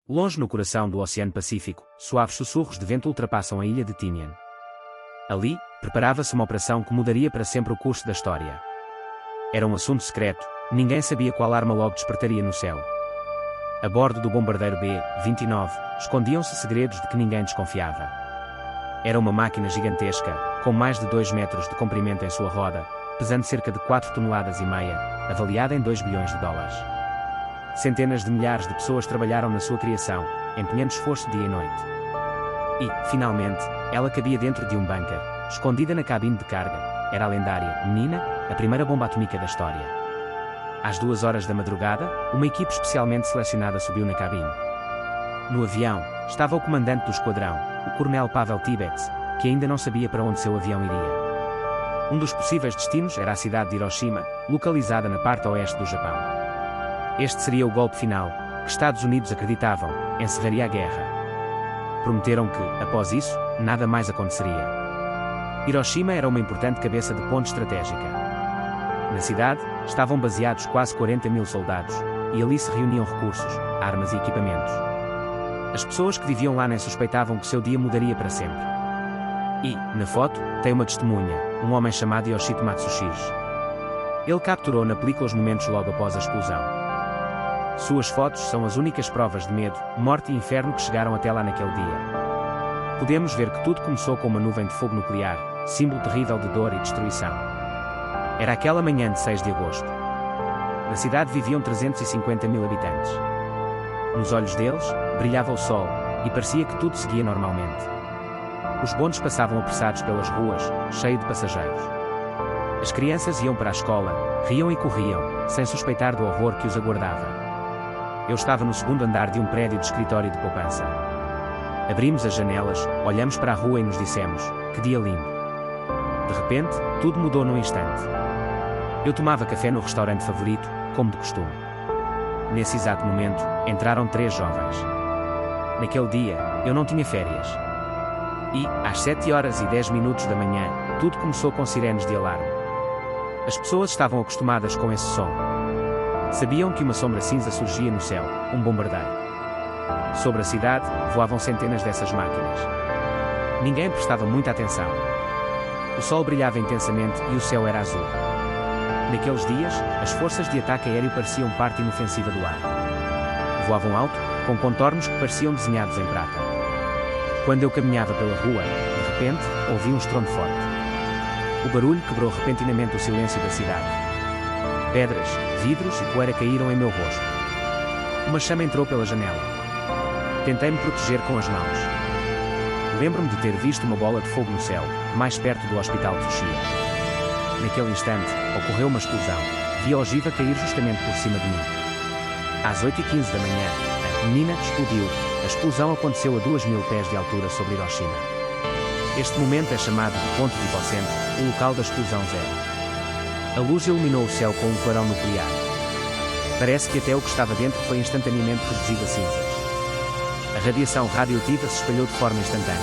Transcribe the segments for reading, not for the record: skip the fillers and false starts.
Longe no coração do Oceano Pacífico, suaves sussurros de vento ultrapassam a ilha de Tinian. Ali, preparava-se uma operação que mudaria para sempre o curso da história. Era um assunto secreto, ninguém sabia qual arma logo despertaria no céu. A bordo do bombardeiro B-29, escondiam-se segredos de que ninguém desconfiava. Era uma máquina gigantesca, com mais de 2 metros de comprimento em sua roda, pesando cerca de 4,5 toneladas, avaliada em 2 bilhões de dólares. Centenas de milhares de pessoas trabalharam na sua criação, empenhando esforço dia e noite. E, finalmente, ela cabia dentro de um bunker, escondida na cabine de carga. Era a lendária Nina, a primeira bomba atômica da história. Às 2 horas da madrugada, uma equipe especialmente selecionada subiu na cabine. No avião, estava o comandante do esquadrão, o coronel Pavel Tibets, que ainda não sabia para onde seu avião iria. Um dos possíveis destinos era a cidade de Hiroshima, localizada na parte oeste do Japão. Este seria o golpe final, que Estados Unidos acreditavam, encerraria a guerra. Prometeram que, após isso, nada mais aconteceria. Hiroshima era uma importante cabeça de ponte estratégica. Na cidade, estavam baseados quase 40 mil soldados, e ali se reuniam recursos, armas e equipamentos. As pessoas que viviam lá nem suspeitavam que seu dia mudaria para sempre. E, na foto, tem uma testemunha, um homem chamado Yoshito Matsushige. Ele capturou na película os momentos logo após a explosão. Suas fotos são as únicas provas de medo, morte e inferno que chegaram até lá naquele dia. Podemos ver que tudo começou com uma nuvem de fogo nuclear, símbolo terrível de dor e destruição. Era aquela manhã de 6 de agosto. Na cidade viviam 350 mil habitantes. Nos olhos deles, brilhava o sol, e parecia que tudo seguia normalmente. Os bondes passavam apressados pelas ruas, cheios de passageiros. As crianças iam para a escola, riam e corriam, sem suspeitar do horror que os aguardava. Eu estava no segundo andar de um prédio de escritório de poupança. Abrimos as janelas, olhamos para a rua e nos dissemos, que dia lindo. De repente, tudo mudou num instante. Eu tomava café no restaurante favorito, como de costume. Nesse exato momento, entraram 3 jovens. Naquele dia, eu não tinha férias. E, às 7h10 da manhã, tudo começou com sirenes de alarme. As pessoas estavam acostumadas com esse som. Sabiam que uma sombra cinza surgia no céu, um bombardeiro. Sobre a cidade, voavam centenas dessas máquinas. Ninguém prestava muita atenção. O sol brilhava intensamente e o céu era azul. Naqueles dias, as forças de ataque aéreo pareciam parte inofensiva do ar. Voavam alto, com contornos que pareciam desenhados em prata. Quando eu caminhava pela rua, de repente, ouvi um estrondo forte. O barulho quebrou repentinamente o silêncio da cidade. Pedras, vidros e poeira caíram em meu rosto. Uma chama entrou pela janela. Tentei me proteger com as mãos. Lembro-me de ter visto uma bola de fogo no céu, mais perto do hospital de Fukushima. Naquele instante, ocorreu uma explosão. Vi a ogiva cair justamente por cima de mim. Às 8h15 da manhã, a Nina explodiu. A explosão aconteceu a 2.000 pés de altura sobre Hiroshima. Este momento é chamado de ponto de hipocentro, o local da explosão zero. A luz iluminou o céu com um clarão nuclear. Parece que até o que estava dentro foi instantaneamente reduzido a cinzas. A radiação radioativa se espalhou de forma instantânea.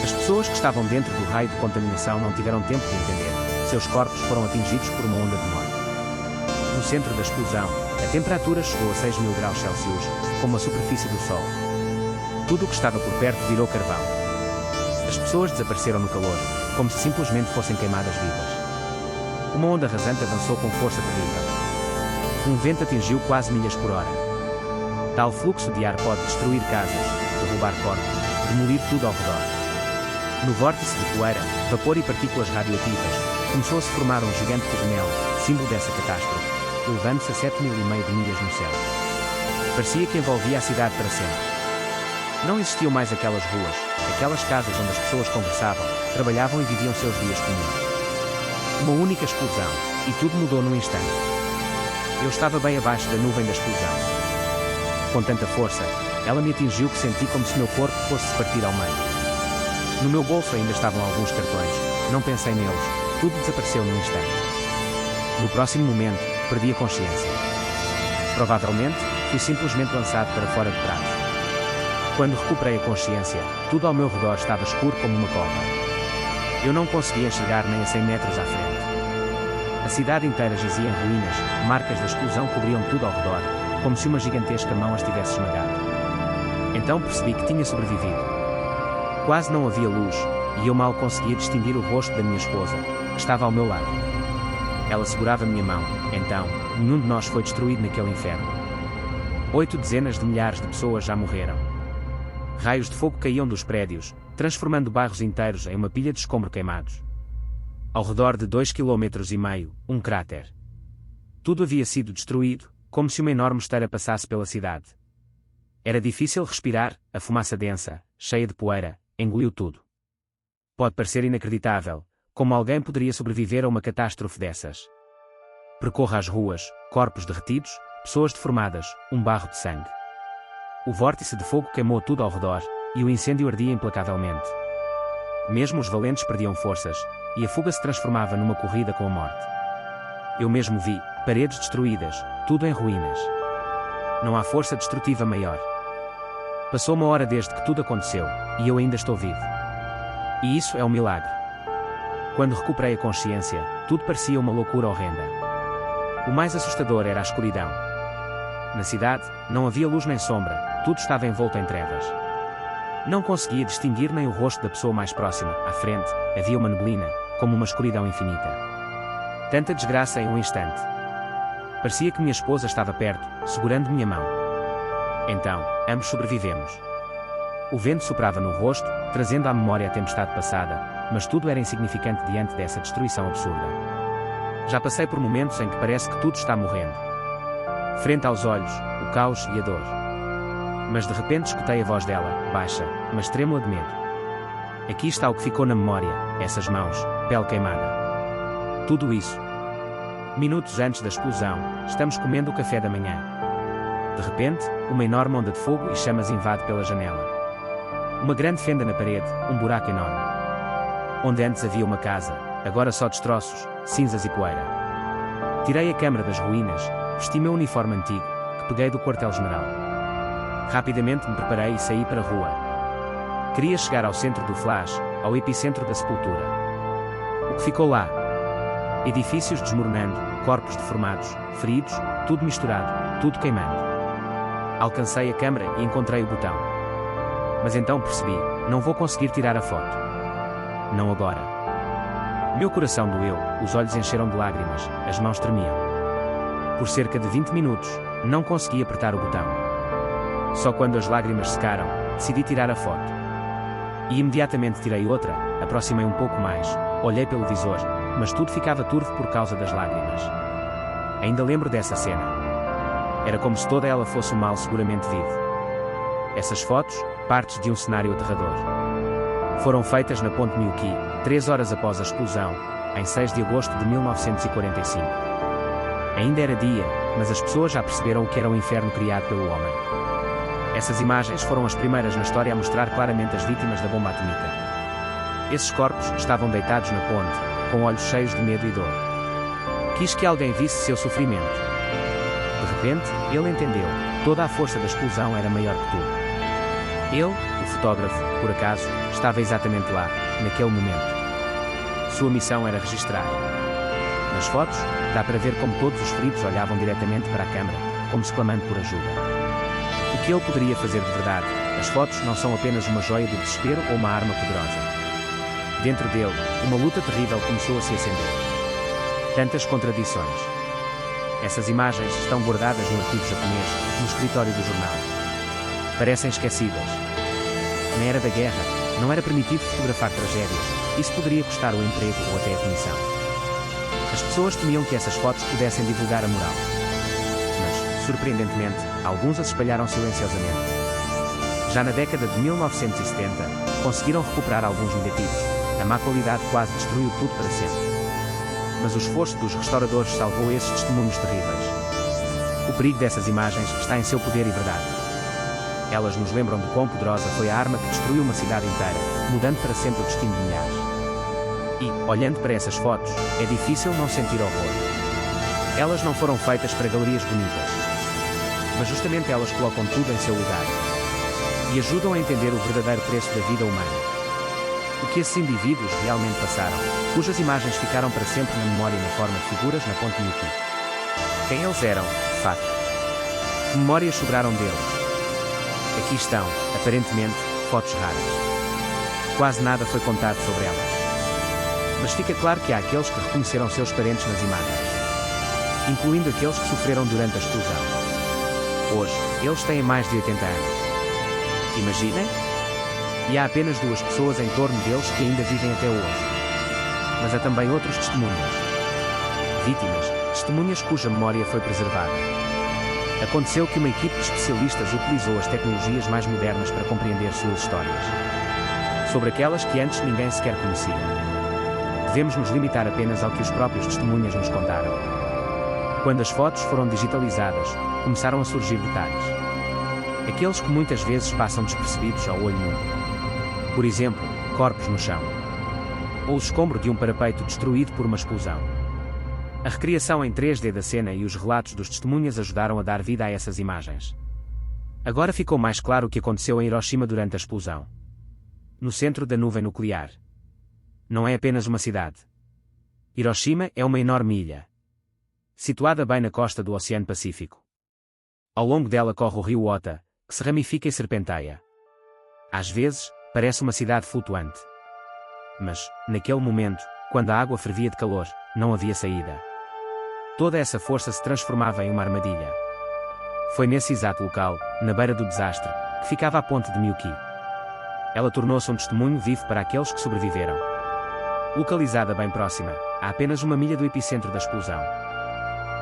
As pessoas que estavam dentro do raio de contaminação não tiveram tempo de entender. Seus corpos foram atingidos por uma onda de morte. No centro da explosão, a temperatura chegou a 6.000 graus Celsius, como a superfície do Sol. Tudo o que estava por perto virou carvão. As pessoas desapareceram no calor, como se simplesmente fossem queimadas vivas. Uma onda rasante avançou com força terrível. Um vento atingiu quase milhas por hora. Tal fluxo de ar pode destruir casas, derrubar corpos, demolir tudo ao redor. No vórtice de poeira, vapor e partículas radioativas, começou a se formar um gigante cogumelo, símbolo dessa catástrofe, elevando-se a 7,5 mil de milhas no céu. Parecia que envolvia a cidade para sempre. Não existiam mais aquelas ruas, aquelas casas onde as pessoas conversavam, trabalhavam e viviam seus dias comuns. Uma única explosão, e tudo mudou num instante. Eu estava bem abaixo da nuvem da explosão. Com tanta força, ela me atingiu que senti como se meu corpo fosse se partir ao meio. No meu bolso ainda estavam alguns cartões, não pensei neles, tudo desapareceu num instante. No próximo momento, perdi a consciência. Provavelmente, fui simplesmente lançado para fora de prazo. Quando recuperei a consciência, tudo ao meu redor estava escuro como uma cova. Eu não conseguia enxergar nem a 100 metros à frente. A cidade inteira jazia em ruínas, marcas da explosão cobriam tudo ao redor, como se uma gigantesca mão as tivesse esmagado. Então percebi que tinha sobrevivido. Quase não havia luz, e eu mal conseguia distinguir o rosto da minha esposa, que estava ao meu lado. Ela segurava minha mão. Então, nenhum de nós foi destruído naquele inferno. 8 dezenas de milhares de pessoas já morreram. Raios de fogo caíam dos prédios, transformando bairros inteiros em uma pilha de escombro queimados. Ao redor de 2,5 km, um cráter. Tudo havia sido destruído, como se uma enorme esteira passasse pela cidade. Era difícil respirar, a fumaça densa, cheia de poeira, engoliu tudo. Pode parecer inacreditável, como alguém poderia sobreviver a uma catástrofe dessas. Percorra as ruas, corpos derretidos, pessoas deformadas, um barro de sangue. O vórtice de fogo queimou tudo ao redor, e o incêndio ardia implacavelmente. Mesmo os valentes perdiam forças, e a fuga se transformava numa corrida com a morte. Eu mesmo vi paredes destruídas, tudo em ruínas. Não há força destrutiva maior. Passou uma hora desde que tudo aconteceu, e eu ainda estou vivo. E isso é um milagre. Quando recuperei a consciência, tudo parecia uma loucura horrenda. O mais assustador era a escuridão. Na cidade, não havia luz nem sombra, tudo estava envolto em trevas. Não conseguia distinguir nem o rosto da pessoa mais próxima. À frente, havia uma neblina, como uma escuridão infinita. Tanta desgraça em um instante. Parecia que minha esposa estava perto, segurando minha mão. Então, ambos sobrevivemos. O vento soprava no rosto, trazendo à memória a tempestade passada, mas tudo era insignificante diante dessa destruição absurda. Já passei por momentos em que parece que tudo está morrendo. Frente aos olhos, o caos e a dor. Mas de repente escutei a voz dela, baixa, mas trêmula de medo. Aqui está o que ficou na memória, essas mãos, pele queimada. Tudo isso. Minutos antes da explosão, estamos comendo o café da manhã. De repente, uma enorme onda de fogo e chamas invade pela janela. Uma grande fenda na parede, um buraco enorme. Onde antes havia uma casa, agora só destroços, cinzas e poeira. Tirei a câmara das ruínas, vesti meu uniforme antigo, que peguei do quartel-general. Rapidamente me preparei e saí para a rua. Queria chegar ao centro do flash, ao epicentro da sepultura. O que ficou lá? Edifícios desmoronando, corpos deformados, feridos, tudo misturado, tudo queimando. Alcancei a câmara e encontrei o botão. Mas então percebi, não vou conseguir tirar a foto. Não agora. Meu coração doeu, os olhos encheram de lágrimas, as mãos tremiam. Por cerca de 20 minutos, não consegui apertar o botão. Só quando as lágrimas secaram, decidi tirar a foto. E imediatamente tirei outra, aproximei um pouco mais, olhei pelo visor, mas tudo ficava turvo por causa das lágrimas. Ainda lembro dessa cena. Era como se toda ela fosse um mal seguramente vivo. Essas fotos, partes de um cenário aterrador. Foram feitas na Ponte Miyuki, 3 horas após a explosão, em 6 de agosto de 1945. Ainda era dia, mas as pessoas já perceberam o que era o inferno criado pelo homem. Essas imagens foram as primeiras na história a mostrar claramente as vítimas da bomba atômica. Esses corpos estavam deitados na ponte, com olhos cheios de medo e dor. Quis que alguém visse seu sofrimento. De repente, ele entendeu, toda a força da explosão era maior que tudo. Ele, o fotógrafo, por acaso, estava exatamente lá, naquele momento. Sua missão era registrar. Nas fotos, dá para ver como todos os feridos olhavam diretamente para a câmara, como se clamando por ajuda. O que ele poderia fazer de verdade? As fotos não são apenas uma joia de desespero ou uma arma poderosa. Dentro dele, uma luta terrível começou a se acender. Tantas contradições. Essas imagens estão guardadas no arquivo japonês, no escritório do jornal. Parecem esquecidas. Na era da guerra, não era permitido fotografar tragédias, isso poderia custar o emprego ou até a comissão. As pessoas temiam que essas fotos pudessem divulgar a moral. Mas, surpreendentemente, alguns as espalharam silenciosamente. Já na década de 1970, conseguiram recuperar alguns negativos. A má qualidade quase destruiu tudo para sempre. Mas o esforço dos restauradores salvou esses testemunhos terríveis. O perigo dessas imagens está em seu poder e verdade. Elas nos lembram de quão poderosa foi a arma que destruiu uma cidade inteira, mudando para sempre o destino de milhares. E, olhando para essas fotos, é difícil não sentir horror. Elas não foram feitas para galerias bonitas. Mas justamente elas colocam tudo em seu lugar. E ajudam a entender o verdadeiro preço da vida humana. O que esses indivíduos realmente passaram, cujas imagens ficaram para sempre na memória na forma de figuras na Ponte Miyuki. Quem eles eram, de facto. Que memórias sobraram deles? Aqui estão, aparentemente, fotos raras. Quase nada foi contado sobre elas. Mas fica claro que há aqueles que reconheceram seus parentes nas imagens, incluindo aqueles que sofreram durante a explosão. Hoje, eles têm mais de 80 anos. Imaginem? E há apenas 2 pessoas em torno deles que ainda vivem até hoje. Mas há também outros testemunhas. Vítimas, testemunhas cuja memória foi preservada. Aconteceu que uma equipe de especialistas utilizou as tecnologias mais modernas para compreender suas histórias, sobre aquelas que antes ninguém sequer conhecia. Devemos nos limitar apenas ao que os próprios testemunhas nos contaram. Quando as fotos foram digitalizadas, começaram a surgir detalhes. Aqueles que muitas vezes passam despercebidos ao olho nu. Por exemplo, corpos no chão. Ou o escombro de um parapeito destruído por uma explosão. A recriação em 3D da cena e os relatos dos testemunhas ajudaram a dar vida a essas imagens. Agora ficou mais claro o que aconteceu em Hiroshima durante a explosão. No centro da nuvem nuclear. Não é apenas uma cidade. Hiroshima é uma enorme ilha, situada bem na costa do Oceano Pacífico. Ao longo dela corre o rio Ota, que se ramifica e serpenteia. Às vezes, parece uma cidade flutuante. Mas, naquele momento, quando a água fervia de calor, não havia saída. Toda essa força se transformava em uma armadilha. Foi nesse exato local, na beira do desastre, que ficava a ponte de Miyuki. Ela tornou-se um testemunho vivo para aqueles que sobreviveram. Localizada bem próxima, a apenas 1 milha do epicentro da explosão.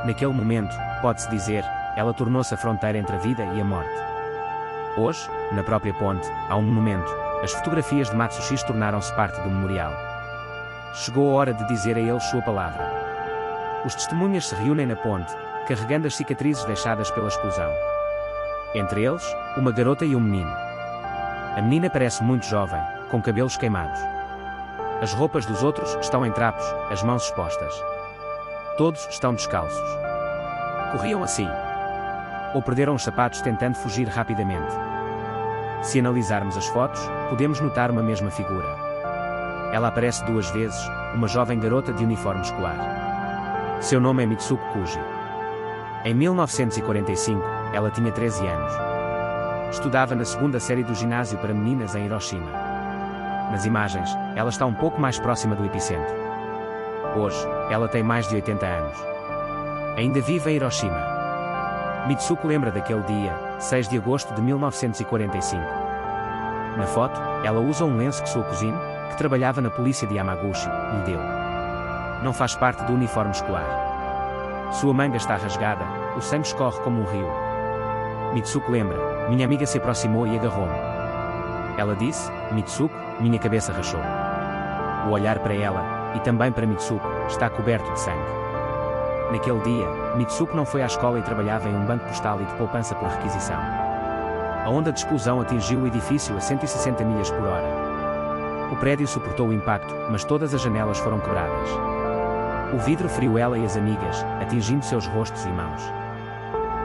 Naquele momento, pode-se dizer, ela tornou-se a fronteira entre a vida e a morte. Hoje, na própria ponte, há um monumento. As fotografias de Matsushita tornaram-se parte do memorial. Chegou a hora de dizer a eles sua palavra. Os testemunhas se reúnem na ponte, carregando as cicatrizes deixadas pela explosão. Entre eles, uma garota e um menino. A menina parece muito jovem, com cabelos queimados. As roupas dos outros estão em trapos, as mãos expostas. Todos estão descalços. Corriam assim. Ou perderam os sapatos tentando fugir rapidamente. Se analisarmos as fotos, podemos notar uma mesma figura. Ela aparece 2 vezes, uma jovem garota de uniforme escolar. Seu nome é Mitsuko Kuji. Em 1945, ela tinha 13 anos. Estudava na 2ª série do ginásio para meninas em Hiroshima. Nas imagens, ela está um pouco mais próxima do epicentro. Hoje, ela tem mais de 80 anos. Ainda vive em Hiroshima. Mitsuko lembra daquele dia, 6 de agosto de 1945. Na foto, ela usa um lenço que sua cousine, que trabalhava na polícia de Yamaguchi, lhe deu. Não faz parte do uniforme escolar. Sua manga está rasgada, o sangue escorre como um rio. Mitsuko lembra, minha amiga se aproximou e agarrou-me. Ela disse, Mitsuko, minha cabeça rachou. O olhar para ela, e também para Mitsuko, está coberto de sangue. Naquele dia, Mitsuko não foi à escola e trabalhava em um banco postal e de poupança por requisição. A onda de explosão atingiu o edifício a 160 milhas por hora. O prédio suportou o impacto, mas todas as janelas foram quebradas. O vidro feriu ela e as amigas, atingindo seus rostos e mãos.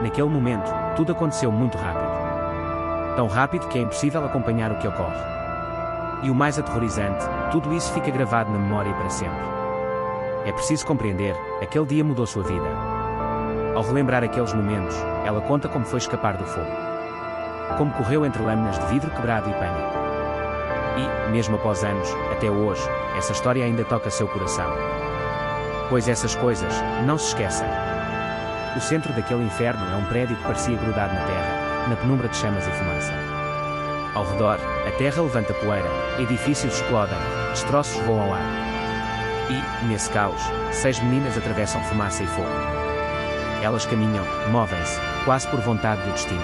Naquele momento, tudo aconteceu muito rápido. Tão rápido que é impossível acompanhar o que ocorre. E o mais aterrorizante, tudo isso fica gravado na memória para sempre. É preciso compreender, aquele dia mudou sua vida. Ao relembrar aqueles momentos, ela conta como foi escapar do fogo. Como correu entre lâminas de vidro quebrado e pânico. E, mesmo após anos, até hoje, essa história ainda toca seu coração. Pois essas coisas, não se esquecem. O centro daquele inferno é um prédio que parecia grudado na terra, na penumbra de chamas e fumaça. Ao redor, a terra levanta poeira, edifícios explodem, destroços voam ao ar. E, nesse caos, 6 meninas atravessam fumaça e fogo. Elas caminham, movem-se, quase por vontade do destino.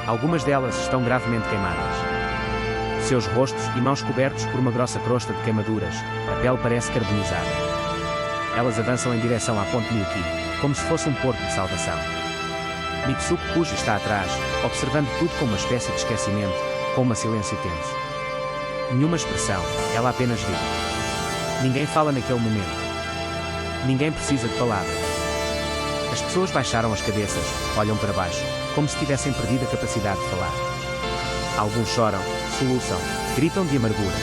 Algumas delas estão gravemente queimadas. Seus rostos e mãos cobertos por uma grossa crosta de queimaduras, a pele parece carbonizada. Elas avançam em direção à ponte Miyuki, como se fosse um porto de salvação. Mitsuko Kuji está atrás, observando tudo com uma espécie de esquecimento, com um silêncio tenso. Nenhuma expressão, ela apenas vive. Ninguém fala naquele momento. Ninguém precisa de palavras. As pessoas baixaram as cabeças, olham para baixo, como se tivessem perdido a capacidade de falar. Alguns choram, soluçam, gritam de amargura.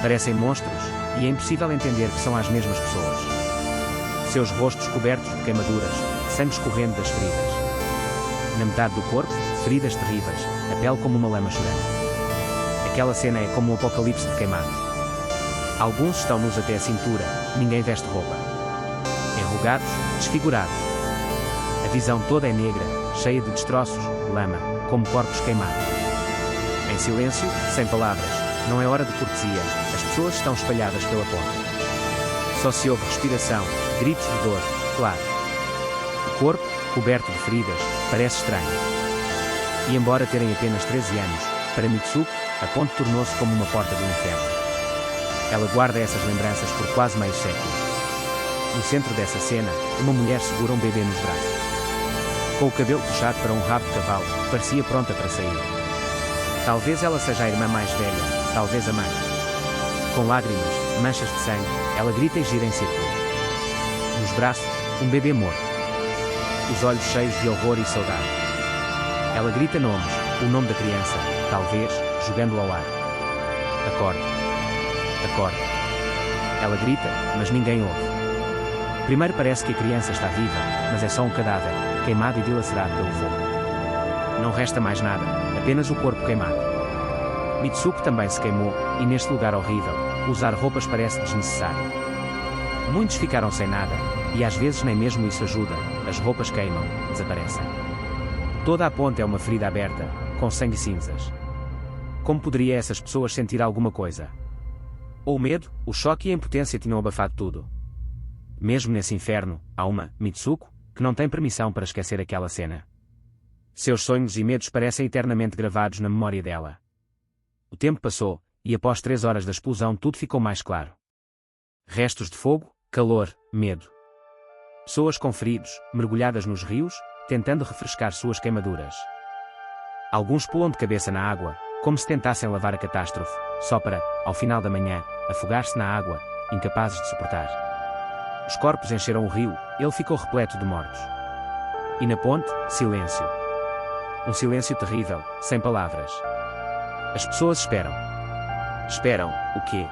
Parecem monstros, e é impossível entender que são as mesmas pessoas. Seus rostos cobertos de queimaduras, sangue escorrendo das feridas. Na metade do corpo, feridas terríveis, a pele como uma lama chorando. Aquela cena é como um apocalipse de queimados. Alguns estão nus até a cintura, ninguém veste roupa. Enrugados, desfigurados. A visão toda é negra, cheia de destroços, lama, como corpos queimados. Em silêncio, sem palavras, não é hora de cortesia, as pessoas estão espalhadas pela ponte. Só se ouve respiração, gritos de dor, claro. O corpo, coberto de feridas, parece estranho. E embora terem apenas 13 anos, para Mitsuko, a ponte tornou-se como uma porta do inferno. Ela guarda essas lembranças por quase meio século. No centro dessa cena, uma mulher segura um bebê nos braços. Com o cabelo puxado para um rabo de cavalo, parecia pronta para sair. Talvez ela seja a irmã mais velha, talvez a mãe. Com lágrimas, manchas de sangue, ela grita e gira em círculos. Nos braços, um bebê morto. Os olhos cheios de horror e saudade. Ela grita nomes, o nome da criança, talvez, jogando ao ar. Acorde. Acorde. Ela grita, mas ninguém ouve. Primeiro parece que a criança está viva, mas é só um cadáver, queimado e dilacerado pelo fogo. Não resta mais nada, apenas o corpo queimado. Mitsuko também se queimou, e neste lugar horrível, usar roupas parece desnecessário. Muitos ficaram sem nada, e às vezes nem mesmo isso ajuda, as roupas queimam, desaparecem. Toda a ponte é uma ferida aberta, com sangue e cinzas. Como poderia essas pessoas sentir alguma coisa? Ou o medo, o choque e a impotência tinham abafado tudo. Mesmo nesse inferno, há uma, Mitsuko, que não tem permissão para esquecer aquela cena. Seus sonhos e medos parecem eternamente gravados na memória dela. O tempo passou, e após 3 horas da explosão tudo ficou mais claro. Restos de fogo, calor, medo. Pessoas com feridos, mergulhadas nos rios, tentando refrescar suas queimaduras. Alguns pulam de cabeça na água, como se tentassem lavar a catástrofe, só para, ao final da manhã, afogar-se na água, incapazes de suportar. Os corpos encheram o rio, ele ficou repleto de mortos. E na ponte, silêncio. Um silêncio terrível, sem palavras. As pessoas esperam. Esperam, o quê?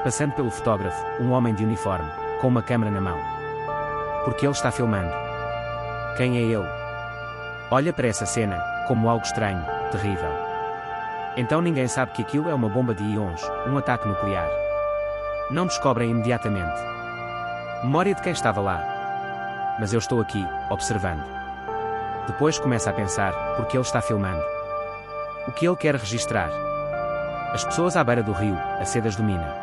Passando pelo fotógrafo, um homem de uniforme, com uma câmera na mão. Porque ele está filmando. Quem é ele? Olha para essa cena, como algo estranho, terrível. Então ninguém sabe que aquilo é uma bomba de íons, um ataque nuclear. Não descobrem imediatamente. Memória de quem estava lá. Mas eu estou aqui, observando. Depois começa a pensar, porque ele está filmando. O que ele quer registrar? As pessoas à beira do rio, a sede as domina.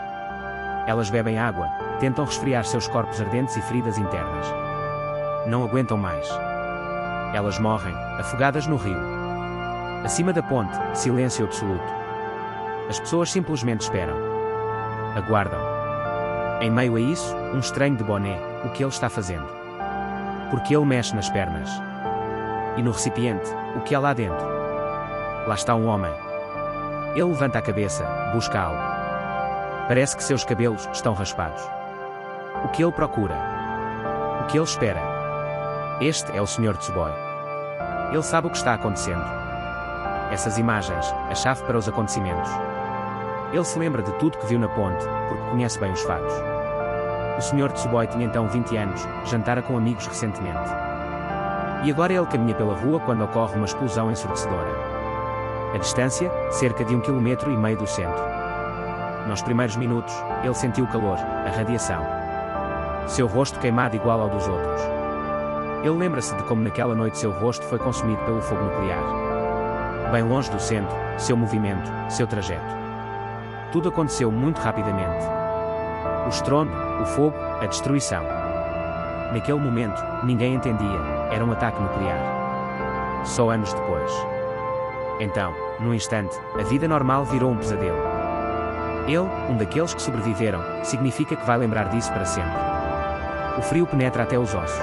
Elas bebem água, tentam resfriar seus corpos ardentes e feridas internas. Não aguentam mais. Elas morrem, afogadas no rio. Acima da ponte, silêncio absoluto. As pessoas simplesmente esperam. Aguardam. Em meio a isso, um estranho de boné, o que ele está fazendo? Porque ele mexe nas pernas. E no recipiente, o que há lá dentro? Lá está um homem. Ele levanta a cabeça, busca algo. Parece que seus cabelos estão raspados. O que ele procura? O que ele espera? Este é o Sr. Tsuboi. Ele sabe o que está acontecendo. Essas imagens, a chave para os acontecimentos. Ele se lembra de tudo que viu na ponte, porque conhece bem os fatos. O Sr. Tsuboi tinha então 20 anos, jantara com amigos recentemente. E agora ele caminha pela rua quando ocorre uma explosão ensurdecedora. A distância, cerca de 1,5 km do centro. Nos primeiros minutos, ele sentiu o calor, a radiação. Seu rosto queimado igual ao dos outros. Ele lembra-se de como naquela noite seu rosto foi consumido pelo fogo nuclear. Bem longe do centro, seu movimento, seu trajeto. Tudo aconteceu muito rapidamente. O estrondo, o fogo, a destruição. Naquele momento, ninguém entendia, era um ataque nuclear. Só anos depois. Então, num instante, a vida normal virou um pesadelo. Ele, um daqueles que sobreviveram, significa que vai lembrar disso para sempre. O frio penetra até os ossos.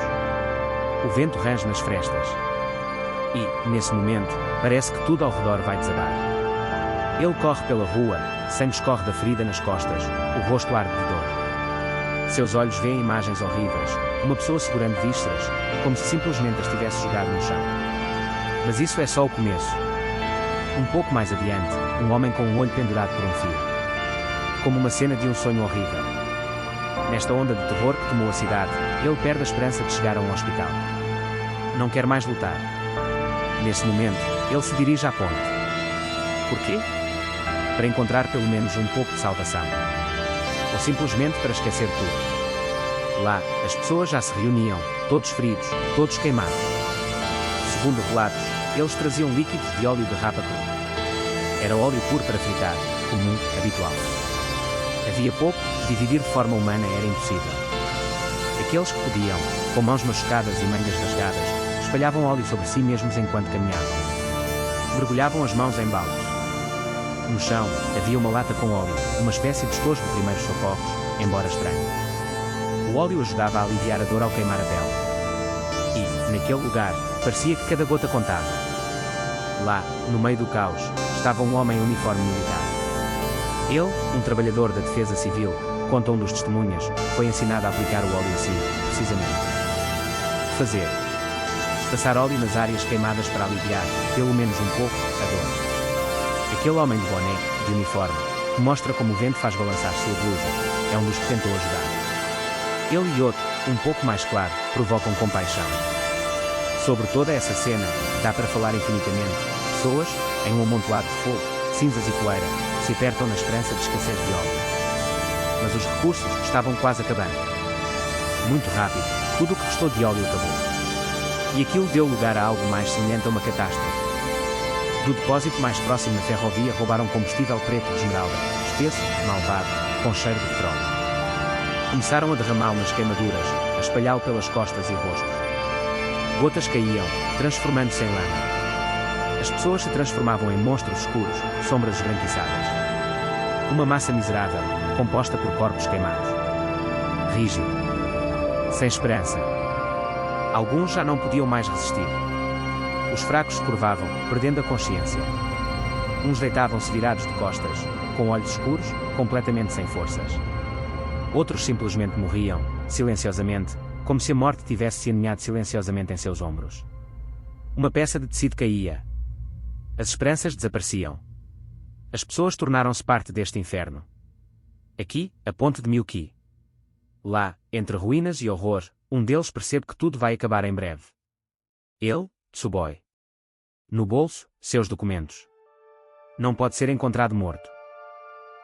O vento range nas frestas. E, nesse momento, parece que tudo ao redor vai desabar. Ele corre pela rua, sangue escorre da ferida nas costas, o rosto arde de dor. Seus olhos veem imagens horríveis, uma pessoa segurando vísceras, como se simplesmente as tivesse jogado no chão. Mas isso é só o começo. Um pouco mais adiante, um homem com um olho pendurado por um fio. Como uma cena de um sonho horrível. Nesta onda de terror que tomou a cidade, ele perde a esperança de chegar a um hospital. Não quer mais lutar. Nesse momento, ele se dirige à ponte. Por quê? Para encontrar pelo menos um pouco de salvação. Ou simplesmente para esquecer tudo. Lá, as pessoas já se reuniam, todos feridos, todos queimados. Segundo relatos, eles traziam líquidos de óleo de rapa cru. Era óleo puro para fritar, comum, habitual. Havia pouco, dividir de forma humana era impossível. Aqueles que podiam, com mãos machucadas e mangas rasgadas, espalhavam óleo sobre si mesmos enquanto caminhavam. Mergulhavam as mãos em baldes. No chão, havia uma lata com óleo, uma espécie de estojo de primeiros socorros, embora estranho. O óleo ajudava a aliviar a dor ao queimar a pele. E, naquele lugar, parecia que cada gota contava. Lá, no meio do caos, estava um homem em uniforme militar. Ele, um trabalhador da defesa civil, conta um dos testemunhas, foi ensinado a aplicar o óleo assim, precisamente. Fazer. Passar óleo nas áreas queimadas para aliviar, pelo menos um pouco, a dor. Aquele homem de boné, de uniforme, que mostra como o vento faz balançar sua blusa, é um dos que tentou ajudar. Ele e outro, um pouco mais claro, provocam compaixão. Sobre toda essa cena, dá para falar infinitamente. Pessoas, em um amontoado de fogo, cinzas e poeira, se apertam na esperança de escassez de óleo. Mas os recursos estavam quase acabando. Muito rápido, tudo o que restou de óleo acabou. E aquilo deu lugar a algo mais semelhante a uma catástrofe. Do depósito mais próximo na ferrovia roubaram combustível preto de esmeralda, espesso, malvado, com cheiro de petróleo. Começaram a derramá-lo nas queimaduras, a espalhá-lo pelas costas e rostos. Gotas caíam, transformando-se em lama. As pessoas se transformavam em monstros escuros, sombras esbranquiçadas. Uma massa miserável, composta por corpos queimados. Rígido. Sem esperança. Alguns já não podiam mais resistir. Os fracos se curvavam, perdendo a consciência. Uns deitavam-se virados de costas, com olhos escuros, completamente sem forças. Outros simplesmente morriam, silenciosamente, como se a morte tivesse se aninhado silenciosamente em seus ombros. Uma peça de tecido caía. As esperanças desapareciam. As pessoas tornaram-se parte deste inferno. Aqui, a ponte de Milky. Lá, entre ruínas e horror, um deles percebe que tudo vai acabar em breve. Ele, Tsuboi. No bolso, seus documentos. Não pode ser encontrado morto.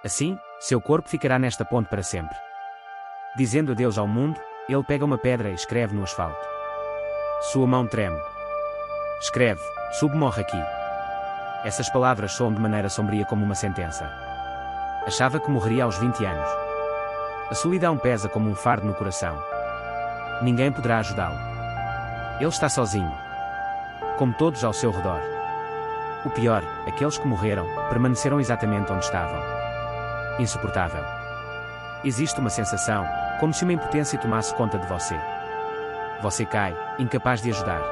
Assim, seu corpo ficará nesta ponte para sempre. Dizendo adeus ao mundo, ele pega uma pedra e escreve no asfalto. Sua mão treme. Escreve, Tsub morre aqui. Essas palavras soam de maneira sombria como uma sentença. Achava que morreria aos 20 anos. A solidão pesa como um fardo no coração. Ninguém poderá ajudá-lo. Ele está sozinho. Como todos ao seu redor. O pior, aqueles que morreram, permaneceram exatamente onde estavam. Insuportável. Existe uma sensação, como se uma impotência tomasse conta de você. Você cai, incapaz de ajudar.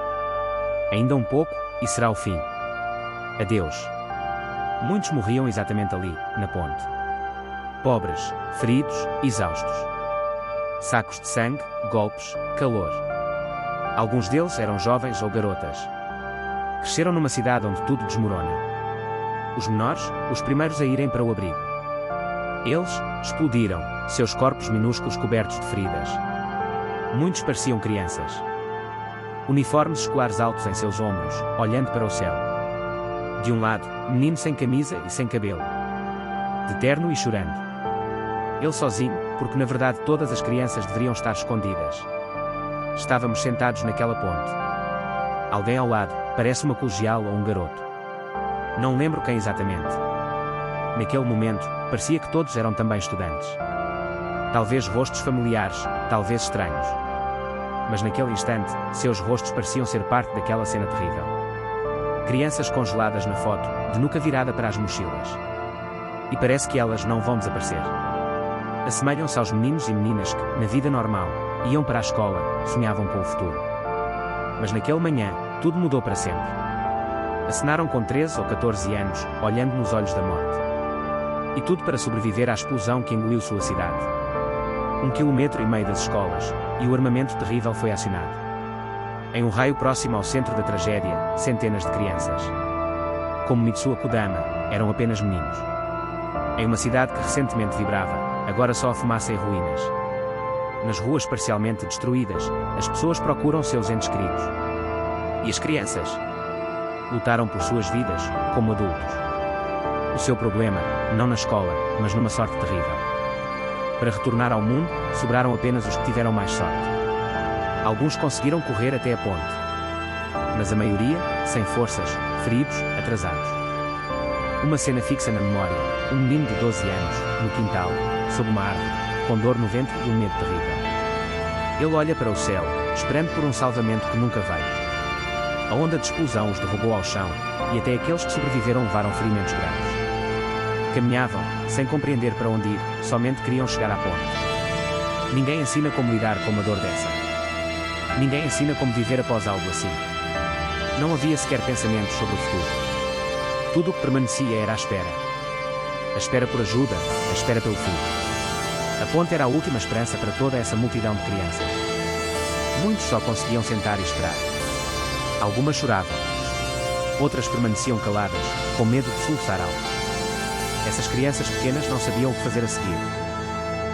Ainda um pouco, e será o fim. Adeus. Muitos morriam exatamente ali, na ponte. Pobres, feridos, exaustos. Sacos de sangue, golpes, calor. Alguns deles eram jovens ou garotas. Cresceram numa cidade onde tudo desmorona. Os menores, os primeiros a irem para o abrigo. Eles, explodiram, seus corpos minúsculos cobertos de feridas. Muitos pareciam crianças. Uniformes escolares altos em seus ombros, olhando para o céu. De um lado, menino sem camisa e sem cabelo. De terno e chorando. Ele sozinho, porque na verdade todas as crianças deveriam estar escondidas. Estávamos sentados naquela ponte. Alguém ao lado, parece uma colegial ou um garoto. Não lembro quem exatamente. Naquele momento, parecia que todos eram também estudantes. Talvez rostos familiares, talvez estranhos. Mas naquele instante, seus rostos pareciam ser parte daquela cena terrível. Crianças congeladas na foto, de nuca virada para as mochilas. E parece que elas não vão desaparecer. Assemelham-se aos meninos e meninas que, na vida normal, iam para a escola, sonhavam com o futuro. Mas naquele manhã, tudo mudou para sempre. Acenaram com 13 ou 14 anos, olhando nos olhos da morte. E tudo para sobreviver à explosão que engoliu sua cidade. 1,5 km das escolas, e o armamento terrível foi acionado. Em um raio próximo ao centro da tragédia, centenas de crianças. Como Mitsuo Kodama, eram apenas meninos. Em uma cidade que recentemente vibrava, agora só a fumaça e ruínas. Nas ruas parcialmente destruídas, as pessoas procuram seus entes queridos. E as crianças? lutaram por suas vidas, como adultos. O seu problema, não na escola, mas numa sorte terrível. Para retornar ao mundo, sobraram apenas os que tiveram mais sorte. Alguns conseguiram correr até a ponte. Mas a maioria, sem forças, feridos, atrasados. Uma cena fixa na memória, um menino de 12 anos, no quintal, sob uma árvore, com dor no ventre e um medo terrível. Ele olha para o céu, esperando por um salvamento que nunca veio. A onda de explosão os derrubou ao chão, e até aqueles que sobreviveram levaram ferimentos graves. Caminhavam, sem compreender para onde ir, somente queriam chegar à ponte. Ninguém ensina como lidar com uma dor dessa. Ninguém ensina como viver após algo assim. Não havia sequer pensamentos sobre o futuro. Tudo o que permanecia era a espera. A espera por ajuda, a espera pelo fim. A ponte era a última esperança para toda essa multidão de crianças. Muitos só conseguiam sentar e esperar. Algumas choravam. Outras permaneciam caladas, com medo de soluçar algo. Essas crianças pequenas não sabiam o que fazer a seguir.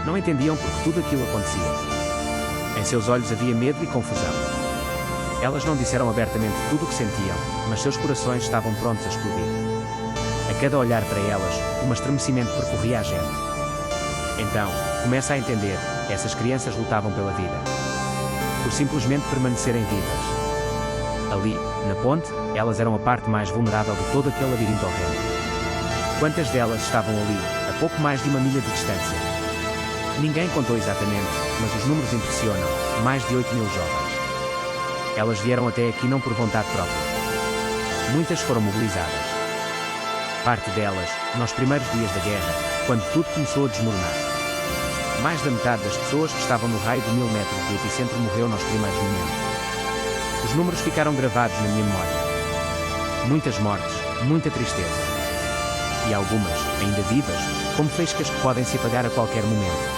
Não entendiam porque tudo aquilo acontecia. Em seus olhos havia medo e confusão. Elas não disseram abertamente tudo o que sentiam, mas seus corações estavam prontos a explodir. A cada olhar para elas, um estremecimento percorria a gente. Então, começa a entender, essas crianças lutavam pela vida. Por simplesmente permanecerem vivas. Ali, na ponte, elas eram a parte mais vulnerável de todo aquele labirinto horrendo. Quantas delas estavam ali, a pouco mais de uma milha de distância? Ninguém contou exatamente, mas os números impressionam, mais de 8.000 jovens. Elas vieram até aqui não por vontade própria. Muitas foram mobilizadas. Parte delas, nos primeiros dias da guerra, quando tudo começou a desmoronar. Mais da metade das pessoas que estavam no raio de 1000 metros do epicentro morreu nos primeiros momentos. Os números ficaram gravados na minha memória. Muitas mortes, muita tristeza. E algumas, ainda vivas, como faíscas que podem se apagar a qualquer momento.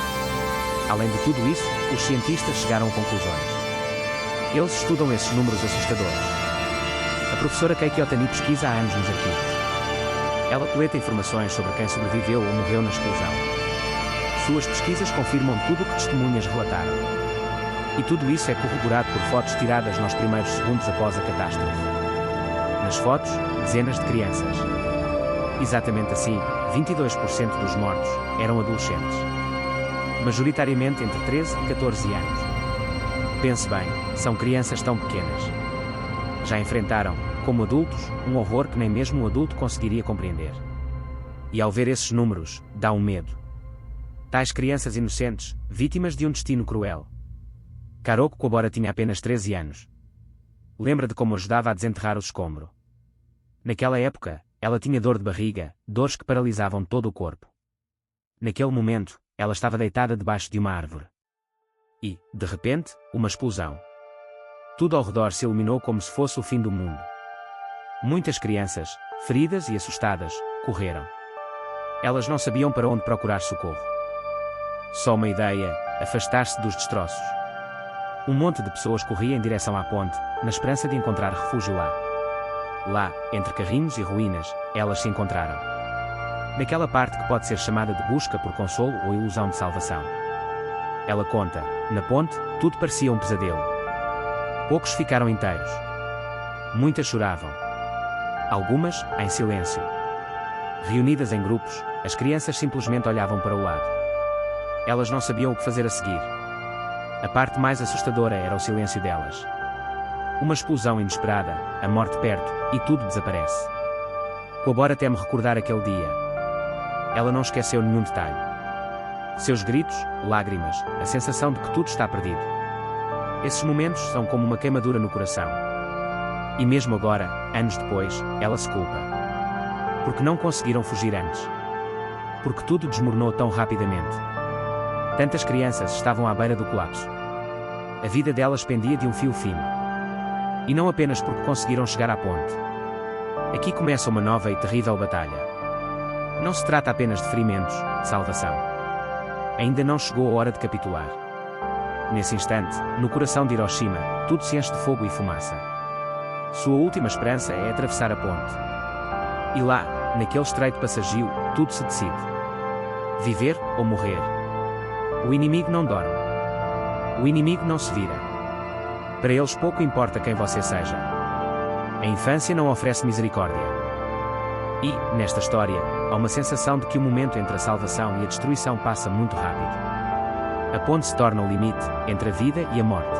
Além de tudo isso, os cientistas chegaram a conclusões. Eles estudam esses números assustadores. A professora Keiki Otani pesquisa há anos nos arquivos. Ela coleta informações sobre quem sobreviveu ou morreu na explosão. Suas pesquisas confirmam tudo o que testemunhas relataram. E tudo isso é corroborado por fotos tiradas nos primeiros segundos após a catástrofe. Nas fotos, dezenas de crianças. Exatamente assim, 22% dos mortos eram adolescentes. Majoritariamente entre 13 e 14 anos. Pense bem, são crianças tão pequenas. Já enfrentaram, como adultos, um horror que nem mesmo um adulto conseguiria compreender. E ao ver esses números, dá um medo. Tais crianças inocentes, vítimas de um destino cruel. Karoko Kobora tinha apenas 13 anos. Lembra de como ajudava a desenterrar o escombro. Naquela época, ela tinha dor de barriga, dores que paralisavam todo o corpo. Naquele momento, ela estava deitada debaixo de uma árvore. E, de repente, uma explosão. Tudo ao redor se iluminou como se fosse o fim do mundo. Muitas crianças, feridas e assustadas, correram. Elas não sabiam para onde procurar socorro. Só uma ideia, afastar-se dos destroços. Um monte de pessoas corria em direção à ponte, na esperança de encontrar refúgio lá. Lá, entre carrinhos e ruínas, elas se encontraram. Naquela parte que pode ser chamada de busca por consolo ou ilusão de salvação. Ela conta, na ponte, tudo parecia um pesadelo. Poucos ficaram inteiros. Muitas choravam. Algumas, em silêncio. Reunidas em grupos, as crianças simplesmente olhavam para o lado. Elas não sabiam o que fazer a seguir. A parte mais assustadora era o silêncio delas. Uma explosão inesperada, a morte perto, e tudo desaparece. Kobora teme recordar aquele dia. Ela não esqueceu nenhum detalhe. Seus gritos, lágrimas, a sensação de que tudo está perdido. Esses momentos são como uma queimadura no coração. E mesmo agora, anos depois, ela se culpa. Porque não conseguiram fugir antes. Porque tudo desmoronou tão rapidamente. Tantas crianças estavam à beira do colapso. A vida delas pendia de um fio fino. E não apenas porque conseguiram chegar à ponte. Aqui começa uma nova e terrível batalha. Não se trata apenas de ferimentos, de salvação. Ainda não chegou a hora de capitular. Nesse instante, no coração de Hiroshima, tudo se enche de fogo e fumaça. Sua última esperança é atravessar a ponte. E lá, naquele estreito passaggio, tudo se decide. Viver ou morrer. O inimigo não dorme. O inimigo não se vira. Para eles pouco importa quem você seja. A infância não oferece misericórdia. E, nesta história, há uma sensação de que o momento entre a salvação e a destruição passa muito rápido. A ponte se torna o limite entre a vida e a morte.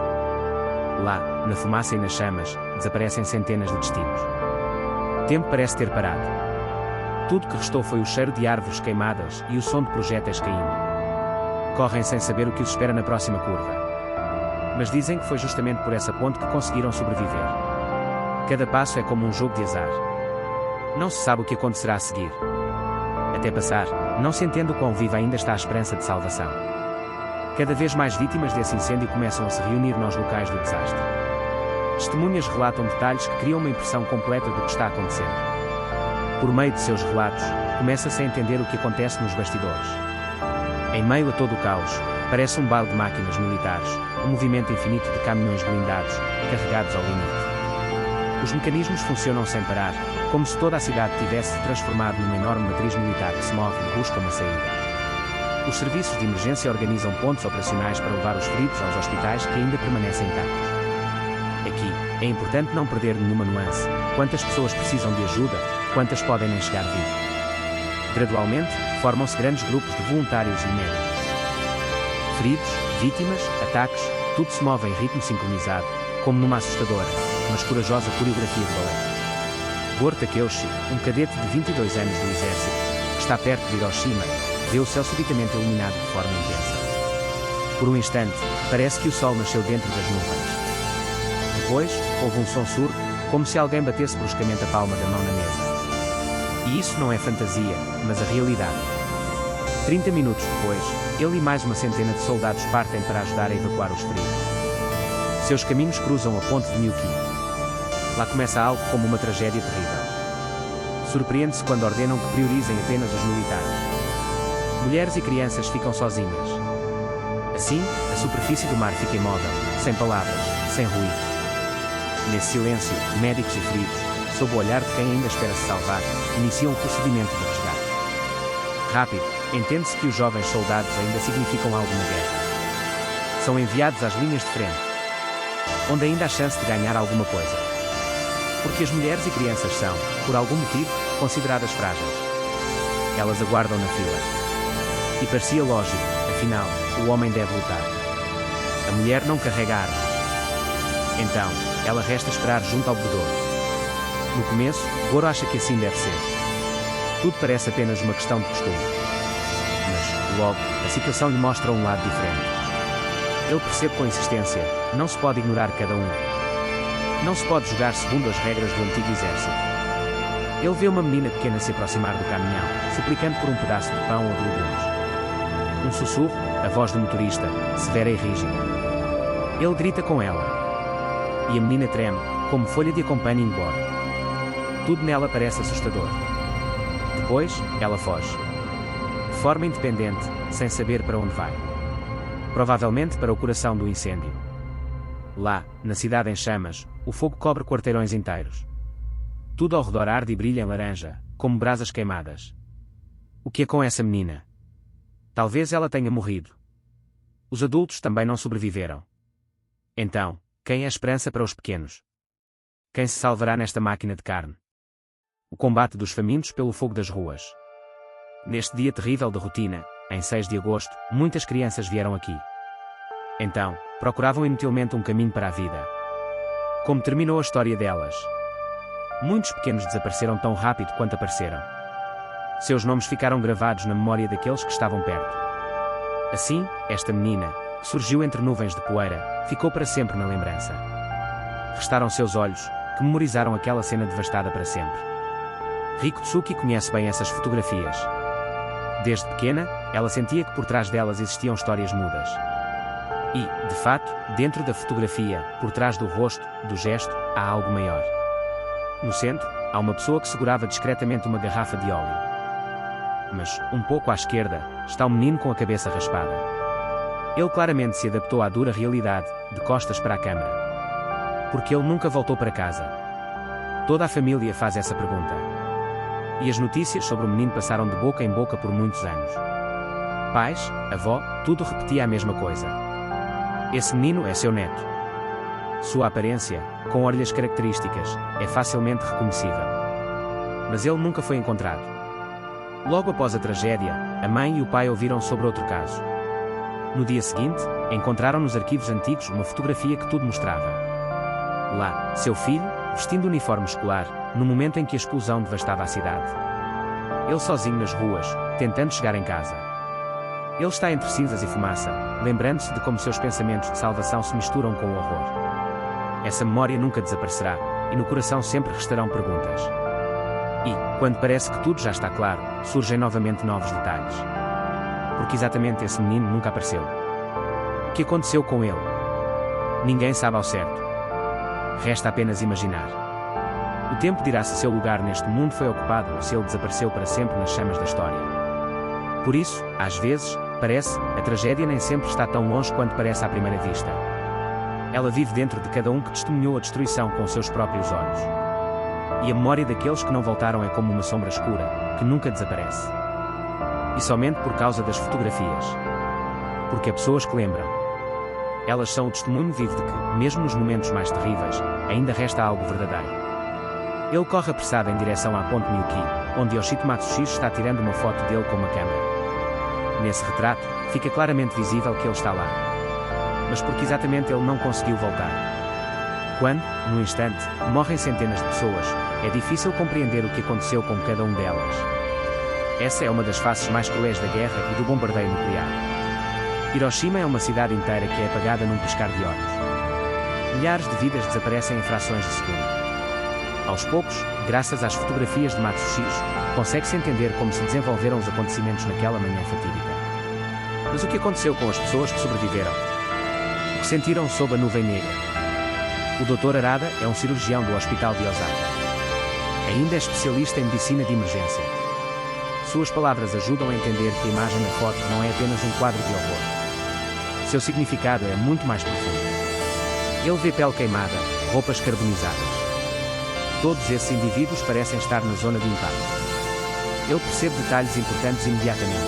Lá, na fumaça e nas chamas, desaparecem centenas de destinos. O tempo parece ter parado. Tudo que restou foi o cheiro de árvores queimadas e o som de projéteis caindo. Correm sem saber o que os espera na próxima curva. Mas dizem que foi justamente por essa ponte que conseguiram sobreviver. Cada passo é como um jogo de azar. Não se sabe o que acontecerá a seguir. Até passar, não se entende o quão viva ainda está a esperança de salvação. Cada vez mais vítimas desse incêndio começam a se reunir nos locais do desastre. Testemunhas relatam detalhes que criam uma impressão completa do que está acontecendo. Por meio de seus relatos, começa-se a entender o que acontece nos bastidores. Em meio a todo o caos, parece um baile de máquinas militares, um movimento infinito de caminhões blindados, carregados ao limite. Os mecanismos funcionam sem parar, como se toda a cidade tivesse se transformado numa enorme matriz militar que se move e busca uma saída. Os serviços de emergência organizam pontos operacionais para levar os feridos aos hospitais que ainda permanecem intactos. Aqui, é importante não perder nenhuma nuance: quantas pessoas precisam de ajuda, quantas podem nem chegar vivas. Gradualmente, formam-se grandes grupos de voluntários e médicos. Feridos, vítimas, ataques, tudo se move em ritmo sincronizado, como numa assustadora, mas corajosa coreografia de balé. Goro Takeuchi, um cadete de 22 anos do exército, que está perto de Hiroshima, vê o céu subitamente iluminado de forma intensa. Por um instante, parece que o sol nasceu dentro das nuvens. Depois, houve um som surdo, como se alguém batesse bruscamente a palma da mão na mesa. E isso não é fantasia, mas a realidade. 30 minutos depois, ele e mais uma centena de soldados partem para ajudar a evacuar os feridos. Seus caminhos cruzam a ponte de Miyuki. Lá começa algo como uma tragédia terrível. Surpreende-se quando ordenam que priorizem apenas os militares. Mulheres e crianças ficam sozinhas. Assim, a superfície do mar fica imóvel, sem palavras, sem ruído. Nesse silêncio, médicos e feridos, sob o olhar de quem ainda espera se salvar, iniciam o procedimento de resgate. Rápido, entende-se que os jovens soldados ainda significam algo na guerra. São enviados às linhas de frente, onde ainda há chance de ganhar alguma coisa. Porque as mulheres e crianças são, por algum motivo, consideradas frágeis. Elas aguardam na fila. E parecia lógico, afinal, o homem deve lutar. A mulher não carrega armas. Então, ela resta esperar junto ao bebedouro. No começo, Goro acha que assim deve ser. Tudo parece apenas uma questão de costume. Mas, logo, a situação lhe mostra um lado diferente. Ele percebe com insistência: não se pode ignorar cada um. Não se pode jogar segundo as regras do antigo exército. Ele vê uma menina pequena se aproximar do caminhão, suplicando por um pedaço de pão ou de legumes. Um sussurro, a voz do motorista, severa e rígida. Ele grita com ela. E a menina treme, como folha de acompanho embora. Tudo nela parece assustador. Depois, ela foge. De forma independente, sem saber para onde vai. Provavelmente para o coração do incêndio. Lá, na cidade em chamas, o fogo cobre quarteirões inteiros. Tudo ao redor arde e brilha em laranja, como brasas queimadas. O que é com essa menina? Talvez ela tenha morrido. Os adultos também não sobreviveram. Então, quem é a esperança para os pequenos? Quem se salvará nesta máquina de carne? O combate dos famintos pelo fogo das ruas. Neste dia terrível de rotina, em 6 de agosto, muitas crianças vieram aqui. Então, procuravam inutilmente um caminho para a vida. Como terminou a história delas? Muitos pequenos desapareceram tão rápido quanto apareceram. Seus nomes ficaram gravados na memória daqueles que estavam perto. Assim, esta menina, que surgiu entre nuvens de poeira, ficou para sempre na lembrança. Restaram seus olhos, que memorizaram aquela cena devastada para sempre. Riko Tsuki conhece bem essas fotografias. Desde pequena, ela sentia que por trás delas existiam histórias mudas. E, de fato, dentro da fotografia, por trás do rosto, do gesto, há algo maior. No centro, há uma pessoa que segurava discretamente uma garrafa de óleo. Mas, um pouco à esquerda, está um menino com a cabeça raspada. Ele claramente se adaptou à dura realidade, de costas para a câmara. Porque ele nunca voltou para casa. Toda a família faz essa pergunta. E as notícias sobre o menino passaram de boca em boca por muitos anos. Pais, avó, tudo repetia a mesma coisa. Esse menino é seu neto. Sua aparência, com orelhas características, é facilmente reconhecível. Mas ele nunca foi encontrado. Logo após a tragédia, a mãe e o pai ouviram sobre outro caso. No dia seguinte, encontraram nos arquivos antigos uma fotografia que tudo mostrava. Lá, seu filho, vestindo o uniforme escolar, no momento em que a explosão devastava a cidade. Ele sozinho nas ruas, tentando chegar em casa. Ele está entre cinzas e fumaça, lembrando-se de como seus pensamentos de salvação se misturam com o horror. Essa memória nunca desaparecerá, e no coração sempre restarão perguntas. E, quando parece que tudo já está claro, surgem novamente novos detalhes. Porque exatamente esse menino nunca apareceu. O que aconteceu com ele? Ninguém sabe ao certo. Resta apenas imaginar. O tempo dirá se seu lugar neste mundo foi ocupado ou se ele desapareceu para sempre nas chamas da história. Por isso, às vezes, parece, a tragédia nem sempre está tão longe quanto parece à primeira vista. Ela vive dentro de cada um que testemunhou a destruição com seus próprios olhos. E a memória daqueles que não voltaram é como uma sombra escura, que nunca desaparece. E somente por causa das fotografias. Porque há pessoas que lembram. Elas são o testemunho vivo de que, mesmo nos momentos mais terríveis, ainda resta algo verdadeiro. Ele corre apressado em direção à ponte Miyuki, onde Yoshito Matsushiro está tirando uma foto dele com uma câmera. Nesse retrato, fica claramente visível que ele está lá. Mas porque exatamente ele não conseguiu voltar. Quando, num instante, morrem centenas de pessoas, é difícil compreender o que aconteceu com cada um delas. Essa é uma das faces mais cruéis da guerra e do bombardeio nuclear. Hiroshima é uma cidade inteira que é apagada num piscar de olhos. Milhares de vidas desaparecem em frações de segundo. Aos poucos, graças às fotografias de Matsushiro, consegue-se entender como se desenvolveram os acontecimentos naquela manhã fatídica. Mas o que aconteceu com as pessoas que sobreviveram? O que sentiram sob a nuvem negra? O Dr. Arada é um cirurgião do Hospital de Osaka. Ainda é especialista em medicina de emergência. Suas palavras ajudam a entender que a imagem da foto não é apenas um quadro de horror. Seu significado é muito mais profundo. Ele vê pele queimada, roupas carbonizadas. Todos esses indivíduos parecem estar na zona de impacto. Ele percebe detalhes importantes imediatamente.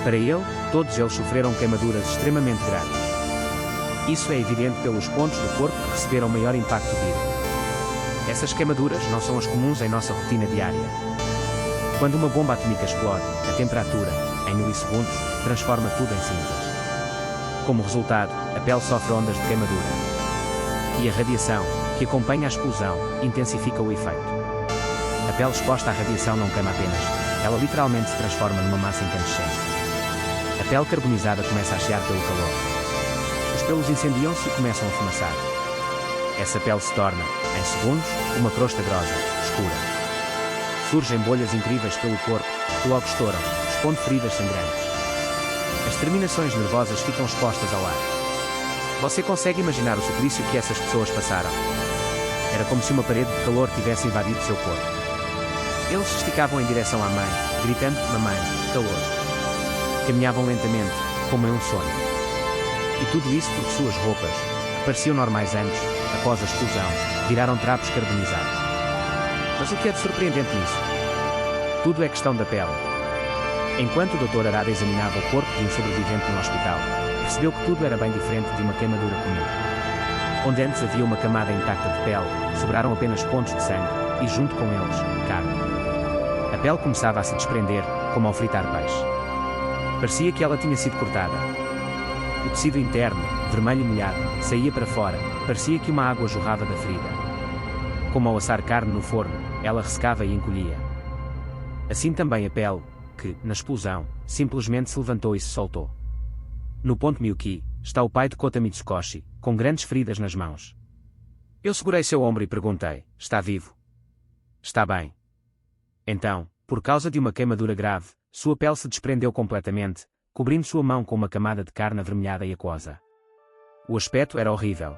Para ele, todos eles sofreram queimaduras extremamente graves. Isso é evidente pelos pontos do corpo que receberam maior impacto direto. Essas queimaduras não são as comuns em nossa rotina diária. Quando uma bomba atômica explode, a temperatura, em milissegundos, transforma tudo em cinzas. Como resultado, a pele sofre ondas de queimadura. E a radiação, que acompanha a explosão, intensifica o efeito. A pele exposta à radiação não queima apenas, ela literalmente se transforma numa massa incandescente. A pele carbonizada começa a chiar pelo calor. Os pelos incendiam-se e começam a fumaçar. Essa pele se torna, em segundos, uma crosta grossa, escura. Surgem bolhas incríveis pelo corpo, que logo estouram, expondo feridas sangrantes. As terminações nervosas ficam expostas ao ar. Você consegue imaginar o suplício que essas pessoas passaram? Era como se uma parede de calor tivesse invadido seu corpo. Eles se esticavam em direção à mãe, gritando: "Mamãe, calor!" Caminhavam lentamente, como em um sonho. E tudo isso porque suas roupas, que pareciam normais antes, após a explosão, viraram trapos carbonizados. Mas o que é de surpreendente nisso? Tudo é questão da pele. Enquanto o Dr. Arada examinava o corpo de um sobrevivente no hospital, percebeu que tudo era bem diferente de uma queimadura comum. Onde antes havia uma camada intacta de pele, sobraram apenas pontos de sangue, e junto com eles, carne. A pele começava a se desprender, como ao fritar peixe. Parecia que ela tinha sido cortada. O tecido interno, vermelho e molhado, saía para fora, parecia que uma água jorrava da ferida. Como ao assar carne no forno, ela ressecava e encolhia. Assim também a pele, que, na explosão, simplesmente se levantou e se soltou. No ponto Miyuki, está o pai de Kota Mitsukoshi, com grandes feridas nas mãos. Eu segurei seu ombro e perguntei: "Está vivo?" "Está bem." Então, por causa de uma queimadura grave, sua pele se desprendeu completamente, cobrindo sua mão com uma camada de carne avermelhada e aquosa. O aspecto era horrível.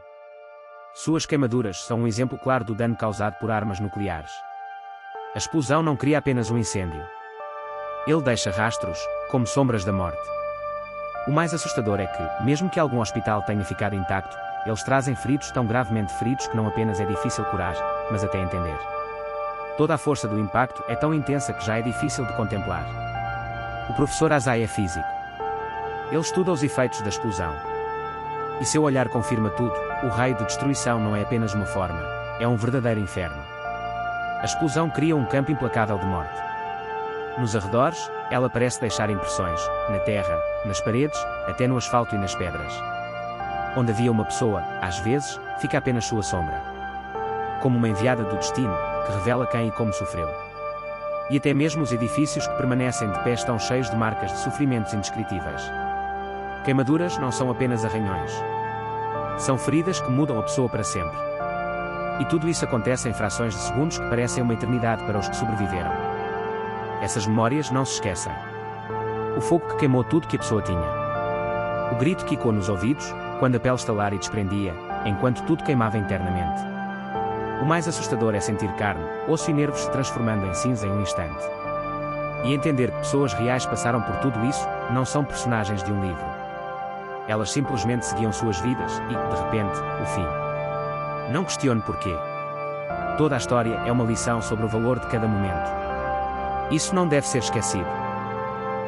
Suas queimaduras são um exemplo claro do dano causado por armas nucleares. A explosão não cria apenas um incêndio. Ele deixa rastros, como sombras da morte. O mais assustador é que, mesmo que algum hospital tenha ficado intacto, eles trazem feridos tão gravemente feridos que não apenas é difícil curar, mas até entender. Toda a força do impacto é tão intensa que já é difícil de contemplar. O professor Azai é físico. Ele estuda os efeitos da explosão. E seu olhar confirma tudo: o raio de destruição não é apenas uma forma, é um verdadeiro inferno. A explosão cria um campo implacável de morte. Nos arredores, ela parece deixar impressões, na terra, nas paredes, até no asfalto e nas pedras. Onde havia uma pessoa, às vezes, fica apenas sua sombra. Como uma enviada do destino, que revela quem e como sofreu. E até mesmo os edifícios que permanecem de pé estão cheios de marcas de sofrimentos indescritíveis. Queimaduras não são apenas arranhões. São feridas que mudam a pessoa para sempre. E tudo isso acontece em frações de segundos que parecem uma eternidade para os que sobreviveram. Essas memórias não se esquecem. O fogo que queimou tudo que a pessoa tinha. O grito que ecoou nos ouvidos, quando a pele estalara e desprendia, enquanto tudo queimava internamente. O mais assustador é sentir carne, osso e nervos se transformando em cinza em um instante. E entender que pessoas reais passaram por tudo isso, não são personagens de um livro. Elas simplesmente seguiam suas vidas e, de repente, o fim. Não questione porquê. Toda a história é uma lição sobre o valor de cada momento. Isso não deve ser esquecido.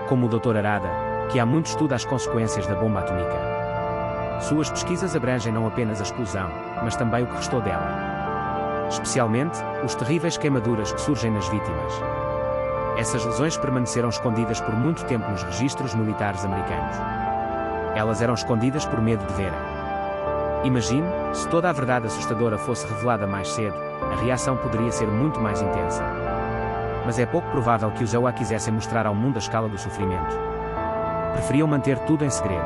Como o Dr. Arada, que há muito estuda as consequências da bomba atômica. Suas pesquisas abrangem não apenas a explosão, mas também o que restou dela. Especialmente, os terríveis queimaduras que surgem nas vítimas. Essas lesões permaneceram escondidas por muito tempo nos registros militares americanos. Elas eram escondidas por medo de verem. Imagine, se toda a verdade assustadora fosse revelada mais cedo, a reação poderia ser muito mais intensa. Mas é pouco provável que os EUA quisessem mostrar ao mundo a escala do sofrimento. Preferiam manter tudo em segredo.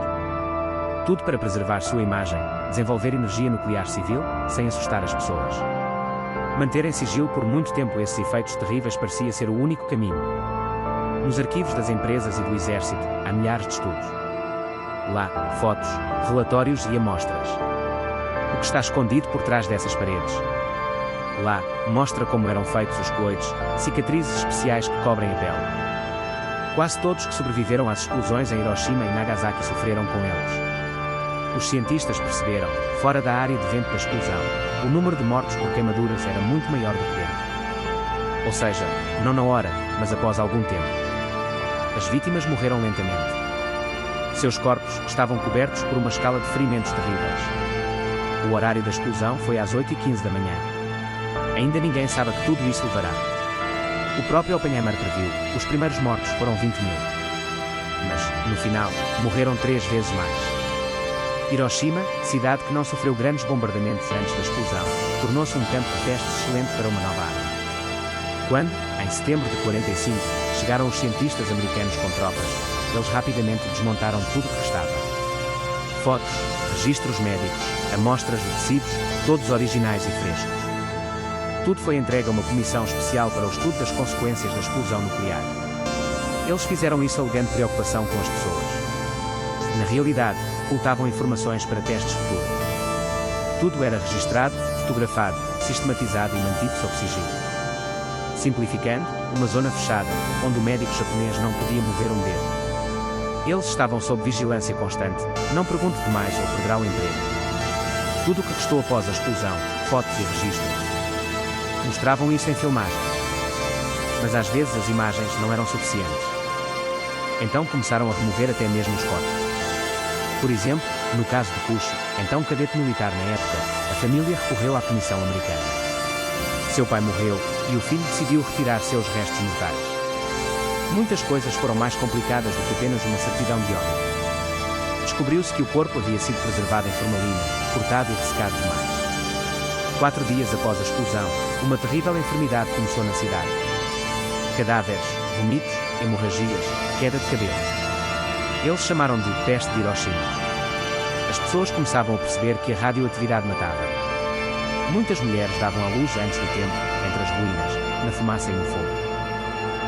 Tudo para preservar sua imagem, desenvolver energia nuclear civil, sem assustar as pessoas. Manter em sigilo por muito tempo esses efeitos terríveis parecia ser o único caminho. Nos arquivos das empresas e do exército, há milhares de estudos. Lá, fotos, relatórios e amostras. O que está escondido por trás dessas paredes? Lá, mostra como eram feitos os coloides, cicatrizes especiais que cobrem a pele. Quase todos que sobreviveram às explosões em Hiroshima e Nagasaki sofreram com eles. Os cientistas perceberam, fora da área de vento da explosão, o número de mortos por queimaduras era muito maior do que dentro. Ou seja, não na hora, mas após algum tempo. As vítimas morreram lentamente. Seus corpos estavam cobertos por uma escala de ferimentos terríveis. O horário da explosão foi às 8h15 da manhã. Ainda ninguém sabe a que tudo isso levará. O próprio Oppenheimer previu, os primeiros mortos foram 20 mil. Mas, no final, morreram 3 vezes mais. Hiroshima, cidade que não sofreu grandes bombardamentos antes da explosão, tornou-se um campo de testes excelente para uma nova arma. Quando, em setembro de 45, chegaram os cientistas americanos com tropas, eles rapidamente desmontaram tudo que restava. Fotos, registros médicos, amostras de tecidos, todos originais e frescos. Tudo foi entregue a uma comissão especial para o estudo das consequências da explosão nuclear. Eles fizeram isso alegando preocupação com as pessoas. Na realidade, ocultavam informações para testes futuros. Tudo era registrado, fotografado, sistematizado e mantido sob sigilo. Simplificando, uma zona fechada, onde o médico japonês não podia mover um dedo. Eles estavam sob vigilância constante, não pergunte demais ou perderá o emprego. Tudo o que restou após a explosão, fotos e registros. Mostravam isso em filmagem. Mas às vezes as imagens não eram suficientes. Então começaram a remover até mesmo os corpos. Por exemplo, no caso de Kushi, então cadete militar na época, a família recorreu à comissão americana. Seu pai morreu, e o filho decidiu retirar seus restos mortais. Muitas coisas foram mais complicadas do que apenas uma certidão de óbito. Descobriu-se que o corpo havia sido preservado em formalina, cortado e ressecado demais. 4 dias após a explosão, uma terrível enfermidade começou na cidade. Cadáveres, vômitos, hemorragias, queda de cabelo. Eles chamaram de peste de Hiroshima. As pessoas começavam a perceber que a radioatividade matava. Muitas mulheres davam à luz antes do tempo, entre as ruínas, na fumaça e no fogo.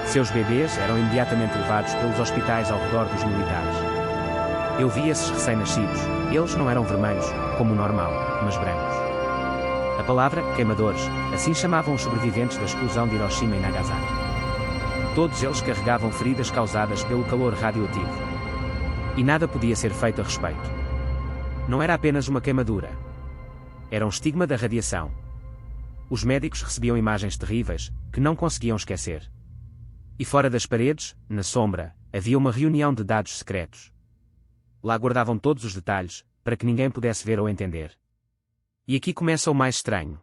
Seus bebês eram imediatamente levados pelos hospitais ao redor dos militares. Eu vi esses recém-nascidos, eles não eram vermelhos, como o normal, mas brancos. A palavra, queimadores, assim chamavam os sobreviventes da explosão de Hiroshima e Nagasaki. Todos eles carregavam feridas causadas pelo calor radioativo. E nada podia ser feito a respeito. Não era apenas uma queimadura. Era um estigma da radiação. Os médicos recebiam imagens terríveis, que não conseguiam esquecer. E fora das paredes, na sombra, havia uma reunião de dados secretos. Lá guardavam todos os detalhes, para que ninguém pudesse ver ou entender. E aqui começa o mais estranho.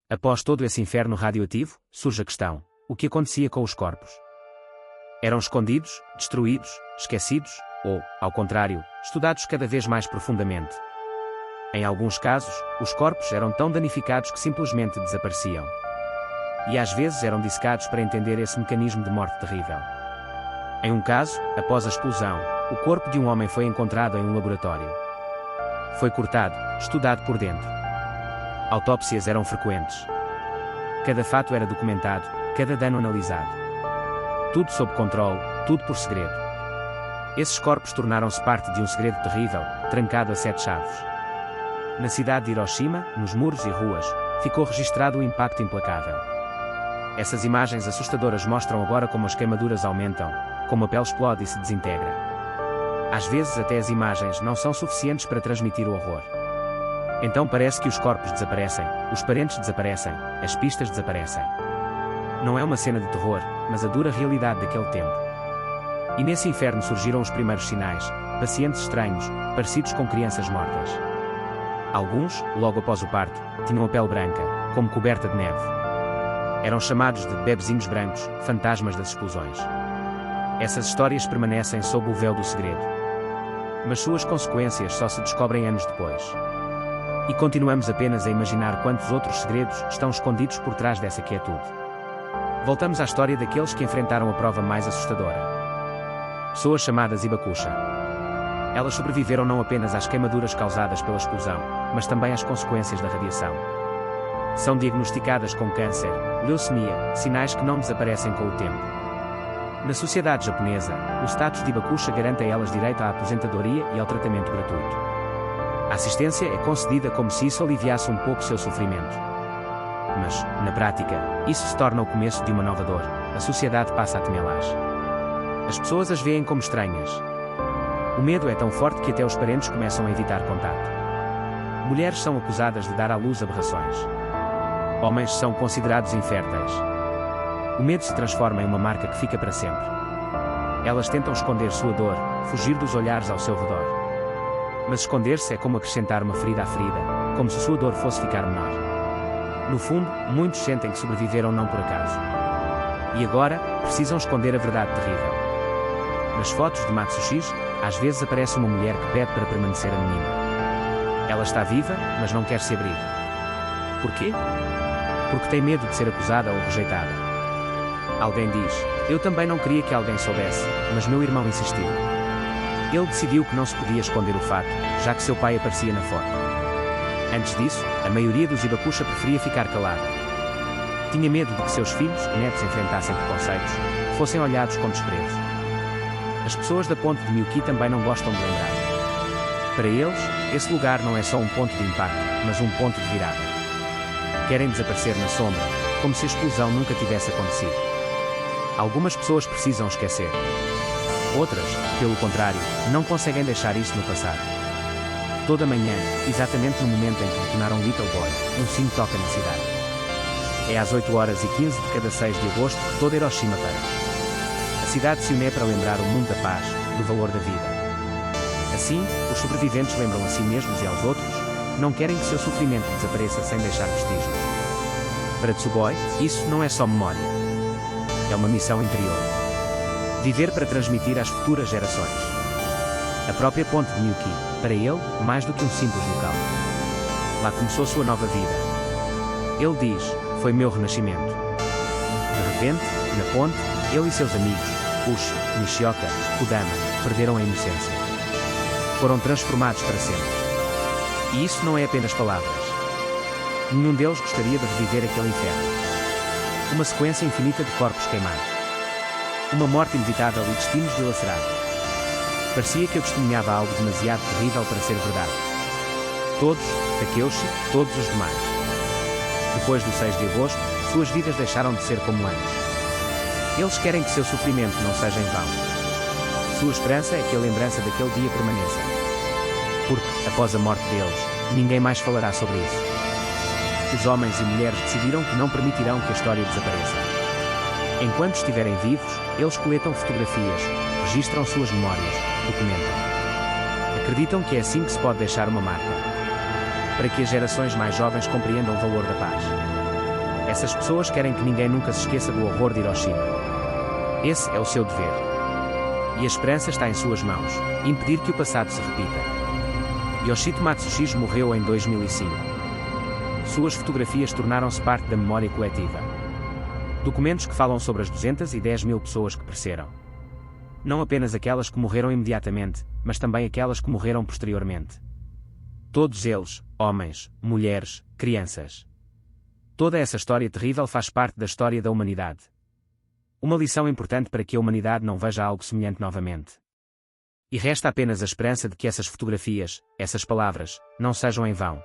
Após todo esse inferno radioativo, surge a questão: o que acontecia com os corpos? Eram escondidos, destruídos, esquecidos, ou, ao contrário, estudados cada vez mais profundamente? Em alguns casos, os corpos eram tão danificados que simplesmente desapareciam. E às vezes eram dissecados para entender esse mecanismo de morte terrível. Em um caso, após a explosão, o corpo de um homem foi encontrado em um laboratório. Foi cortado, estudado por dentro. Autópsias eram frequentes. Cada fato era documentado, cada dano analisado. Tudo sob controle, tudo por segredo. Esses corpos tornaram-se parte de um segredo terrível, trancado a 7 chaves. Na cidade de Hiroshima, nos muros e ruas, ficou registrado o impacto implacável. Essas imagens assustadoras mostram agora como as queimaduras aumentam, como a pele explode e se desintegra. Às vezes até as imagens não são suficientes para transmitir o horror. Então parece que os corpos desaparecem, os parentes desaparecem, as pistas desaparecem. Não é uma cena de terror, mas a dura realidade daquele tempo. E nesse inferno surgiram os primeiros sinais, pacientes estranhos, parecidos com crianças mortas. Alguns, logo após o parto, tinham a pele branca, como coberta de neve. Eram chamados de bebezinhos brancos, fantasmas das explosões. Essas histórias permanecem sob o véu do segredo. Mas suas consequências só se descobrem anos depois. E continuamos apenas a imaginar quantos outros segredos estão escondidos por trás dessa quietude. Voltamos à história daqueles que enfrentaram a prova mais assustadora. Pessoas chamadas Hibakusha. Elas sobreviveram não apenas às queimaduras causadas pela explosão, mas também às consequências da radiação. São diagnosticadas com câncer, leucemia, sinais que não desaparecem com o tempo. Na sociedade japonesa, o status de Hibakusha garante a elas direito à aposentadoria e ao tratamento gratuito. A assistência é concedida como se isso aliviasse um pouco seu sofrimento. Mas, na prática, isso se torna o começo de uma nova dor. A sociedade passa a temê-las. As pessoas as veem como estranhas. O medo é tão forte que até os parentes começam a evitar contato. Mulheres são acusadas de dar à luz aberrações. Homens são considerados inférteis. O medo se transforma em uma marca que fica para sempre. Elas tentam esconder sua dor, fugir dos olhares ao seu redor. Mas esconder-se é como acrescentar uma ferida à ferida, como se sua dor fosse ficar menor. No fundo, muitos sentem que sobreviveram não por acaso. E agora, precisam esconder a verdade terrível. Nas fotos de Matsushige, às vezes aparece uma mulher que pede para permanecer anônima. Ela está viva, mas não quer se abrir. Porquê? Porque tem medo de ser acusada ou rejeitada. Alguém diz: eu também não queria que alguém soubesse, mas meu irmão insistiu. Ele decidiu que não se podia esconder o fato, já que seu pai aparecia na foto. Antes disso, a maioria dos Hibakusha preferia ficar calada. Tinha medo de que seus filhos e netos enfrentassem preconceitos, fossem olhados com desprezo. As pessoas da ponte de Miyuki também não gostam de lembrar. Para eles, esse lugar não é só um ponto de impacto, mas um ponto de virada. Querem desaparecer na sombra, como se a explosão nunca tivesse acontecido. Algumas pessoas precisam esquecer. Outras, pelo contrário, não conseguem deixar isso no passado. Toda manhã, exatamente no momento em que detonaram Little Boy, um sino toca na cidade. É às 8h15 de cada 6 de agosto que toda Hiroshima para. A cidade se une para lembrar o mundo da paz, do valor da vida. Assim, os sobreviventes lembram a si mesmos e aos outros, não querem que seu sofrimento desapareça sem deixar vestígios. Para Tsuboi, isso não é só memória. É uma missão interior. Viver para transmitir às futuras gerações. A própria ponte de Miyuki, para ele, mais do que um simples local. Lá começou sua nova vida. Ele diz: foi meu renascimento. De repente, na ponte, ele e seus amigos, Ushi, Nishioka, Kodama, perderam a inocência. Foram transformados para sempre. E isso não é apenas palavras. Nenhum deles gostaria de reviver aquele inferno. Uma sequência infinita de corpos queimados. Uma morte inevitável e destinos dilacerados. Parecia que eu testemunhava algo demasiado terrível para ser verdade. Todos, Takeuchi, todos os demais. Depois do 6 de agosto, suas vidas deixaram de ser como antes. Eles querem que seu sofrimento não seja em vão. Sua esperança é que a lembrança daquele dia permaneça. Porque, após a morte deles, ninguém mais falará sobre isso. Os homens e mulheres decidiram que não permitirão que a história desapareça. Enquanto estiverem vivos, eles coletam fotografias, registram suas memórias, documentam. Acreditam que é assim que se pode deixar uma marca, para que as gerações mais jovens compreendam o valor da paz. Essas pessoas querem que ninguém nunca se esqueça do horror de Hiroshima. Esse é o seu dever. E a esperança está em suas mãos, impedir que o passado se repita. Yoshito Matsushige morreu em 2005. Suas fotografias tornaram-se parte da memória coletiva. Documentos que falam sobre as 210 mil pessoas que pereceram. Não apenas aquelas que morreram imediatamente, mas também aquelas que morreram posteriormente. Todos eles, homens, mulheres, crianças. Toda essa história terrível faz parte da história da humanidade. Uma lição importante para que a humanidade não veja algo semelhante novamente. E resta apenas a esperança de que essas fotografias, essas palavras, não sejam em vão.